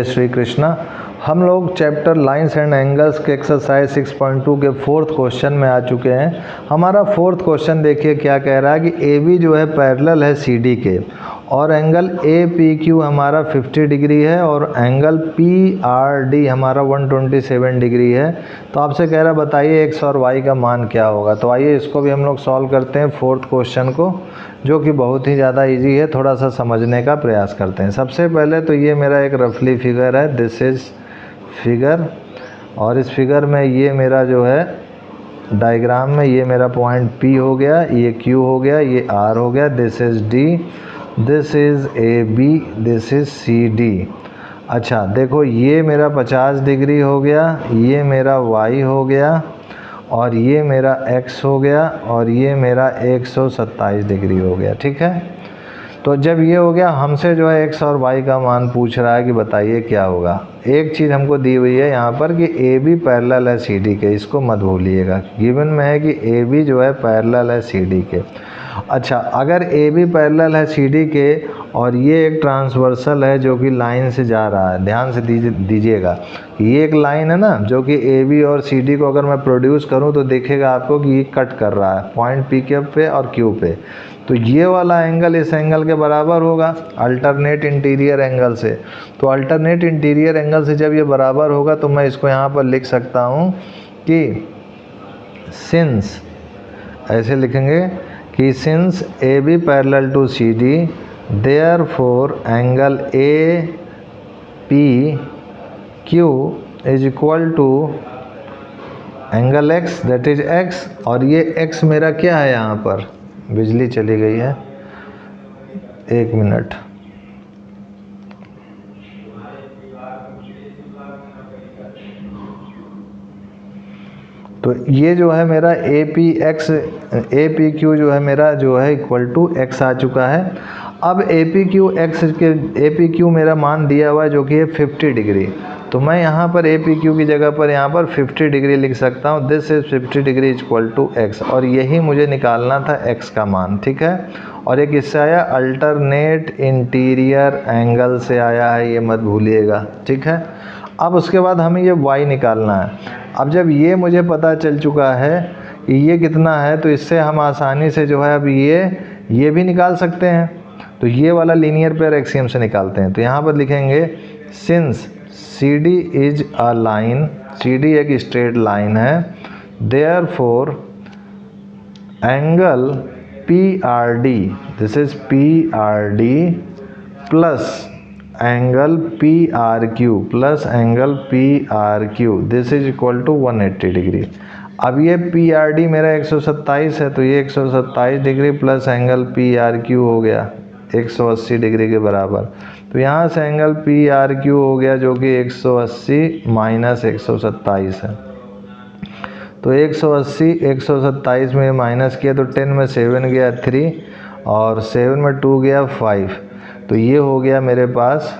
श्री कृष्णा। हम लोग chapter lines and angles के एक्सरसाइज 6.2 के फोर्थ क्वेश्चन में आ चुके हैं। हमारा फोर्थ क्वेश्चन देखिए क्या कह रहा है कि ए बी जो है पैरेलल है सी डी के और एंगल ए पी क्यू हमारा 50 डिग्री है और एंगल पी आर डी हमारा 127 डिग्री है। तो आपसे कह रहा है बताइए एक्स और वाई का मान क्या होगा। तो आइए इसको भी हम लोग सॉल्व करते हैं फोर्थ क्वेश्चन को, जो कि बहुत ही ज़्यादा इजी है। थोड़ा सा समझने का प्रयास करते हैं। सबसे पहले तो ये मेरा एक रफली फिगर है, दिस इज़ फिगर, और इस फिगर में ये मेरा जो है डायग्राम में ये मेरा पॉइंट P हो गया, ये Q हो गया, ये R हो गया, this is D, this is AB, this is CD। अच्छा देखो ये मेरा 50 डिग्री हो गया, ये मेरा Y हो गया और ये मेरा X हो गया और ये मेरा 127 डिग्री हो गया। ठीक है, तो जब ये हो गया हमसे जो है एक्स और वाई का मान पूछ रहा है कि बताइए क्या होगा। एक चीज़ हमको दी हुई है यहाँ पर कि ए बी पैरेलल है सी डी के, इसको मत भूलिएगा। गिवन में है कि ए बी जो है पैरेलल है सी डी के। अच्छा अगर ए बी पैरेलल है सी डी के और ये एक ट्रांसवर्सल है जो कि लाइन से जा रहा है, ध्यान से दीजिएगा ये एक लाइन है ना जो कि ए बी और सी डी को अगर मैं प्रोड्यूस करूँ तो देखेगा आपको कि ये कट कर रहा है पॉइंट पी के पे और क्यू पे। तो ये वाला एंगल इस एंगल के बराबर होगा अल्टरनेट इंटीरियर एंगल से। तो अल्टरनेट इंटीरियर एंगल से जब ये बराबर होगा तो मैं इसको यहाँ पर लिख सकता हूँ कि सिंस, ऐसे लिखेंगे कि since A B parallel to C D therefore angle A P Q is equal to angle X, that is X. और ये एक्स मेरा क्या है, यहाँ पर बिजली चली गई है, एक मिनट। तो ये जो है मेरा A P x, A P Q जो है मेरा जो है इक्वल टू एक्स आ चुका है। अब ए पी क्यू एक्स के ए पी क्यू मेरा मान दिया हुआ है जो कि है 50 डिग्री। तो मैं यहाँ पर ए पी क्यू की जगह पर यहाँ पर 50 डिग्री लिख सकता हूँ, this is 50 degree equal to X. और यही मुझे निकालना था एक्स का मान। ठीक है, और एक इससे आया अल्टरनेट इंटीरियर एंगल से आया है, ये मत भूलिएगा। ठीक है, अब उसके बाद हमें ये y निकालना है। अब जब ये मुझे पता चल चुका है कि ये कितना है तो इससे हम आसानी से जो है अब ये भी निकाल सकते हैं। तो ये वाला लीनियर पेयर एक्सियम से निकालते हैं। तो यहाँ पर लिखेंगे since C D is a line, C D एक स्ट्रेट लाइन है, therefore angle P R D, this is P R D plus angle P R Q plus angle P R Q, this is equal to 180 degree. अब ये P R D मेरा 127 है तो ये 127 degree plus angle P R Q हो गया 180 degree के बराबर। तो यहाँ से एंगल पी आर क्यू हो गया जो कि 180 माइनस 127 है। तो 180 127 में माइनस किया तो 10 में 7 गया 3 और 7 में 2 गया 5। तो ये हो गया मेरे पास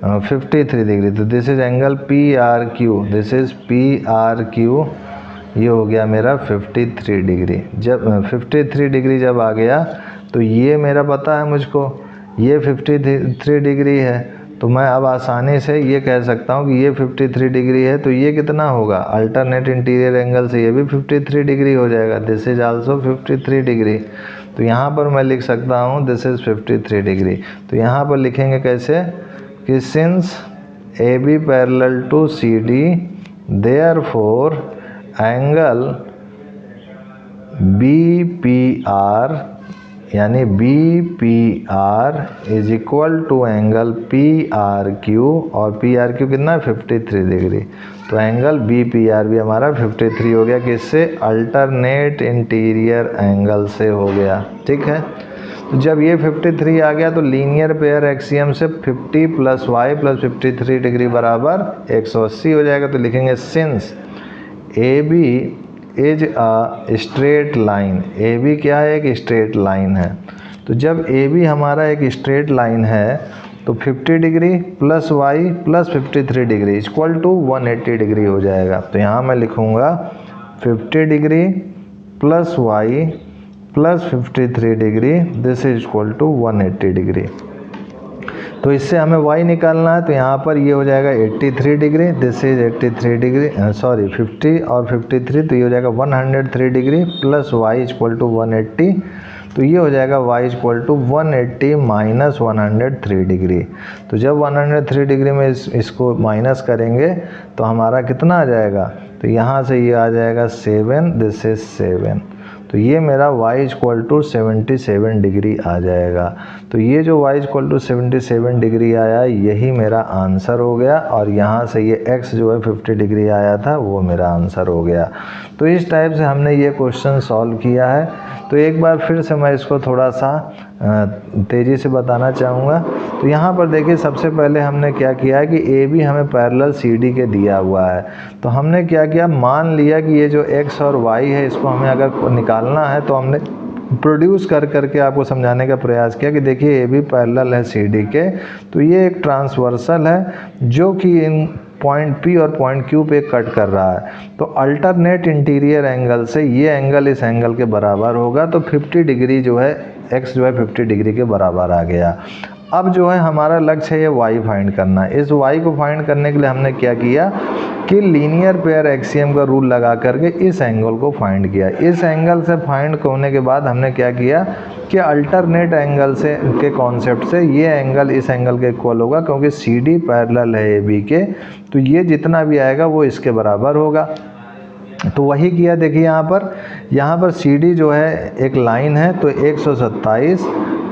53 डिग्री। तो this is angle P R Q, this is P R Q, ये हो गया मेरा 53 डिग्री। जब 53 डिग्री जब आ गया तो ये मेरा पता है मुझको, ये 53 डिग्री है। तो मैं अब आसानी से ये कह सकता हूँ कि ये 53 डिग्री है तो ये कितना होगा अल्टरनेट इंटीरियर एंगल से ये भी 53 डिग्री हो जाएगा, दिस इज आल्सो 53 डिग्री। तो यहाँ पर मैं लिख सकता हूँ दिस इज 53 डिग्री। तो यहाँ पर लिखेंगे कैसे कि since A B parallel to C D therefore angle B P R यानी B P R is equal to angle P R Q, और पी आर क्यू कितना है 53 डिग्री। तो एंगल बी पी आर भी हमारा 53 हो गया, किससे अल्टरनेट इंटीरियर एंगल से हो गया। ठीक है, तो जब ये 53 आ गया तो लीनियर पेयर एक्सियम से 50 प्लस वाई प्लस 53 डिग्री बराबर 180 हो जाएगा। तो लिखेंगे since A B is a straight line, A B क्या है एक स्ट्रेट लाइन है। तो जब ए बी हमारा एक स्ट्रेट लाइन है तो 50 degree plus Y plus 53 degree equal to 180 degree हो जाएगा। तो यहाँ मैं लिखूँगा 50 degree plus Y plus 53 degree, this is equal to 180 degree. तो इससे हमें y निकालना है, तो यहाँ पर ये हो जाएगा 83 degree, this is 83 degree, sorry 50 और 53, तो ये हो जाएगा 103 degree plus y equal to 180, तो ये हो जाएगा y equal to 180 minus 103 degree. तो जब 103 डिग्री में इसको माइनस करेंगे तो हमारा कितना आ जाएगा, तो यहाँ से ये आ जाएगा 7, दिस इज 7, तो ये मेरा y इक्वल टू 77 डिग्री आ जाएगा। तो ये जो y इक्वल टू 77 डिग्री आया यही मेरा आंसर हो गया, और यहाँ से ये x जो है 50 डिग्री आया था वो मेरा आंसर हो गया। तो इस टाइप से हमने ये क्वेश्चन सॉल्व किया है। तो एक बार फिर से मैं इसको थोड़ा सा तेज़ी से बताना चाहूँगा। तो यहाँ पर देखिए सबसे पहले हमने क्या किया कि ए बी हमें पैरेलल सी डी के दिया हुआ है। तो हमने क्या किया, मान लिया कि ये जो एक्स और वाई है इसको हमें अगर निकालना है तो हमने प्रोड्यूस कर करके आपको समझाने का प्रयास किया कि देखिए ए बी पैरेलल है सी डी के, तो ये एक ट्रांसवर्सल है जो कि इन पॉइंट P और पॉइंट Q पे कट कर रहा है। तो अल्टरनेट इंटीरियर एंगल से ये एंगल इस एंगल के बराबर होगा, तो 50 डिग्री जो है x जो है 50 डिग्री के बराबर आ गया। अब जो है हमारा लक्ष्य है ये y फाइंड करना। इस y को फाइंड करने के लिए हमने क्या किया कि लीनियर पेयर एक्सियम का रूल लगा करके इस एंगल को फाइंड किया। इस एंगल से फाइंड होने के बाद हमने क्या किया कि अल्टरनेट एंगल से के कॉन्सेप्ट से ये एंगल इस एंगल के इक्वल होगा, क्योंकि सी डी पैरेलल है ए बी के, तो ये जितना भी आएगा वो इसके बराबर होगा। तो वही किया। देखिए यहाँ पर सी डी जो है एक लाइन है, तो 127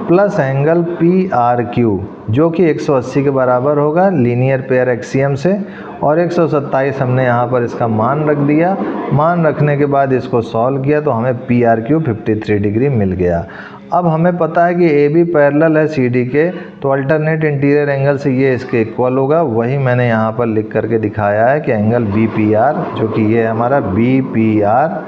plus angle P R Q जो कि 180 के बराबर होगा लीनियर पेयर एक्सियम से, और 127 हमने यहाँ पर इसका मान रख दिया। मान रखने के बाद इसको सॉल्व किया तो हमें पी आर क्यू 53 डिग्री मिल गया। अब हमें पता है कि ए बी पैरेलल है सी डी के, तो अल्टरनेट इंटीरियर एंगल से ये इसके इक्वल होगा। वही मैंने यहाँ पर लिख करके दिखाया है कि एंगल बी पी आर, जो कि ये हमारा बी पी आर,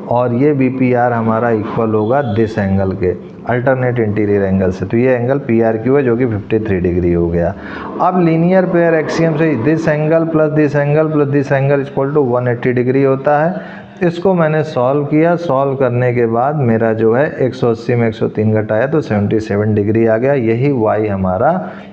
और ये बी पी आर हमारा इक्वल होगा दिस एंगल के अल्टरनेट इंटीरियर एंगल से। तो ये एंगल पी आर क्यू है जो कि 53 डिग्री हो गया। अब लीनियर पेयर एक्सियम से this angle plus this angle plus this angle equal to 180 degree होता है। इसको मैंने सॉल्व किया। सॉल्व करने के बाद मेरा जो है 180 में 103 घटाया तो 77 डिग्री आ गया। यही y हमारा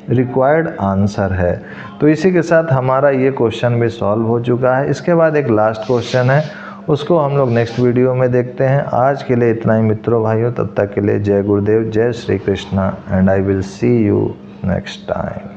रिक्वायर्ड आंसर है। तो इसी के साथ हमारा ये क्वेश्चन भी सॉल्व हो चुका है। इसके बाद एक लास्ट क्वेश्चन है, उसको हम लोग नेक्स्ट वीडियो में देखते हैं। आज के लिए इतना ही मित्रों भाइयों, तब तक के लिए जय गुरुदेव, जय Shri Krishna, and I will see you next time.